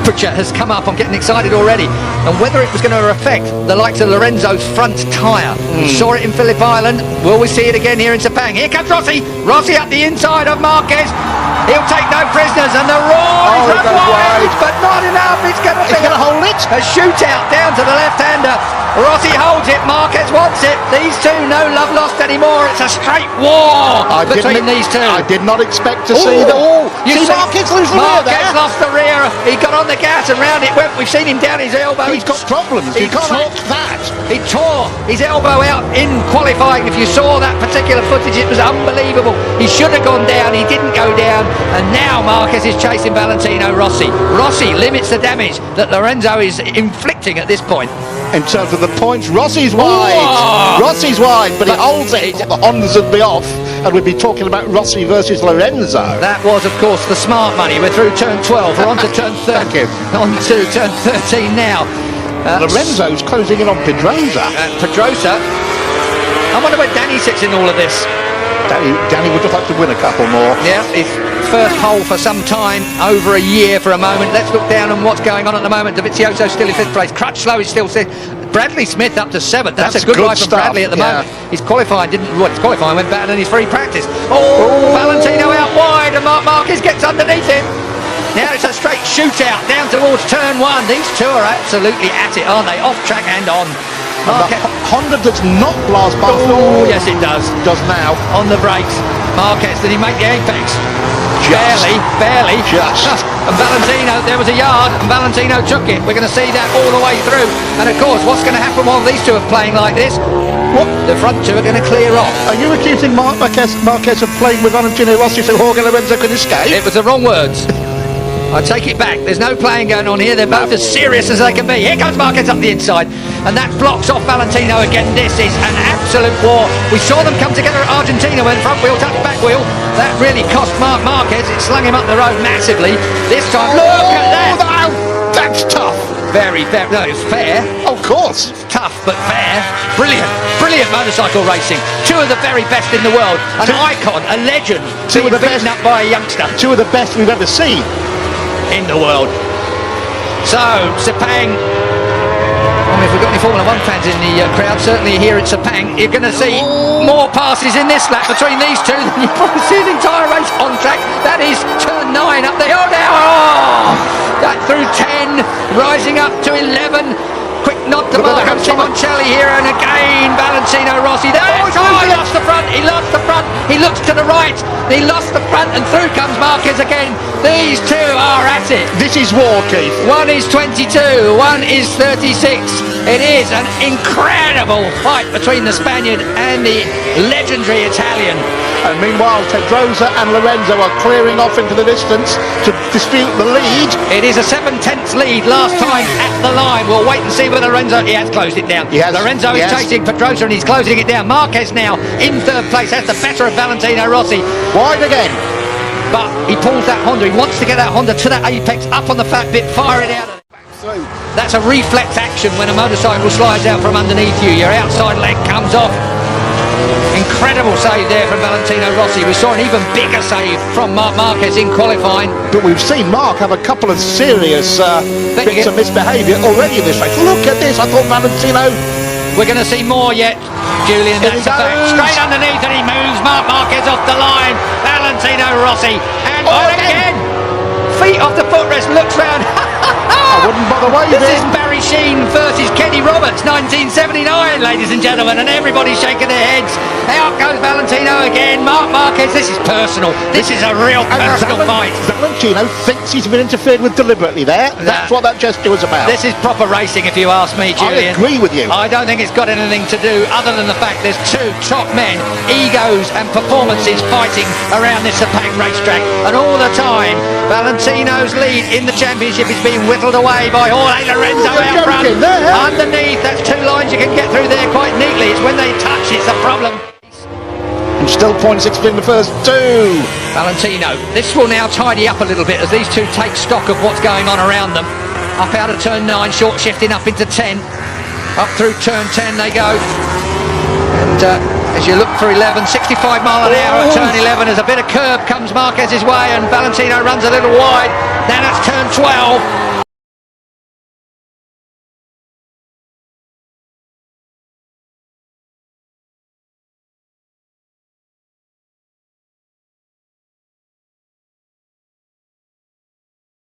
temperature has come up. I'm getting excited already. And whether it was going to affect the likes of Lorenzo's front tyre. We saw it in Phillip Island. Will we see it again here in Sepang? Here comes Rossi. Rossi up the inside of Marquez. He'll take no prisoners, and the roar is wide, but not enough. It's going to hold it. A shootout down to the left-hander. Rossi holds it. Marquez wants it. These two, no love lost anymore. It's a straight war between these two. I did not expect to see the. You see Marquez lose the rear there. Marquez lost the rear. He got on the gas and round it went. We've seen him down his elbow. He's got problems. You can't knock that. He tore his elbow out in qualifying. If you saw that particular footage, it was unbelievable. He should have gone down. He didn't go down. And now Marquez is chasing Valentino Rossi. Rossi limits the damage that Lorenzo is inflicting at this point. In terms of the points, Rossi's wide. Rossi's wide, but he holds it. The Hondas would be off, and we'd be talking about Rossi versus Lorenzo. That was, of course, the smart money. We're through turn 12. We're on to turn 13. On to turn 13 now. Lorenzo's closing in on Pedrosa. Pedrosa. I wonder where Danny sits in all of this. Danny would have liked to win a couple more. Yeah, his first hole for some time, over a year for a moment. Let's look down on what's going on at the moment. Dovizioso still in 5th place. Crutchlow is still 6th. Bradley Smith up to 7th. That's a good ride from Bradley at the moment. His qualifying his qualifying went better than his free practice. Valentino out wide, and Marquez gets underneath him. Now it's a straight shootout down towards turn 1. These two are absolutely at it, aren't they? Off track and on. Honda does not blast past. Oh, yes it does. Does now. On the brakes. Marquez, did he make the apex? Barely. Just. And Valentino, there was a yard, and Valentino took it. We're going to see that all the way through. And of course, what's going to happen while these two are playing like this? What? The front two are going to clear off. Are you accusing Marquez of playing with Valentino Rossi so Jorge Lorenzo could escape? It was the wrong words. I take it back. There's no playing going on here. They're both as serious as they can be. Here comes Marquez up the inside, and that blocks off Valentino again. This is an absolute war. We saw them come together at Argentina when front wheel touched back wheel. That really cost Marquez. It slung him up the road massively. This time, look at that. That's tough. Very fair. No, it's fair. Of course. It's tough, but fair. Brilliant motorcycle racing. Two of the very best in the world. An icon, a legend. Two of the beaten up by a youngster. Two of the best we've ever seen in the world. So, Sepang, I mean, if we've got any Formula 1 fans in the crowd, certainly here at Sepang, you're going to see more passes in this lap between these two than you've probably seen the entire race on track. That is turn 9 up there. That through 10, rising up to 11. Quick nod to Marco Simoncelli here, and again Valentino Rossi. He lost the front, he looks to the right, he lost the front, and through comes Marquez again. These two are at it. This is war, Keith. One is 22, one is 36. It is an incredible fight between the Spaniard and the legendary Italian. And meanwhile, Pedrosa and Lorenzo are clearing off into the distance to dispute the lead. It is a 7/10 lead last time at the line. We'll wait and see whether Lorenzo... He has closed it down. Lorenzo is chasing Pedrosa and he's closing it down. Marquez now in 3rd place has the better of Valentino Rossi. Wide again. But he pulls that Honda. He wants to get that Honda to that apex, up on the flat bit, fire it out. That's a reflex action when a motorcycle slides out from underneath you. Your outside leg comes off. Incredible save there from Valentino Rossi. We saw an even bigger save from Marquez in qualifying. But we've seen Mark have a couple of serious bits of misbehaviour already in this race. Look at this. I thought Valentino... We're going to see more yet, Julian. That's a fact. Straight underneath, and he moves Marquez off the line. Valentino Rossi. And again, feet off the footrest, looks round. I wouldn't bother waving. This is Barry Sheen versus Kenny Roberts, 1979, ladies and gentlemen, and everybody's shaking their heads. Out goes Valentino again. Marquez, this is personal. This is a real personal fight. Valentino thinks he's been interfered with deliberately there. That's what that gesture was about. This is proper racing, if you ask me, Julian. I agree with you. I don't think it's got anything to do other than the fact there's two top men, egos and performances fighting around this Sepang racetrack, and all the time Valentino's lead in the championship is being whittled away by Jorge Lorenzo out front. Underneath, that's 2 lines you can get through there quite neatly. It's when they touch it's a problem. And still 0.6 in the first 2. Valentino, this will now tidy up a little bit as these two take stock of what's going on around them. Up out of turn 9, short shifting up into 10. Up through turn 10 they go. And as you look for 11, 65 mile an hour at turn 11, as a bit of curb comes Marquez's way, and Valentino runs a little wide. Now that's turn 12.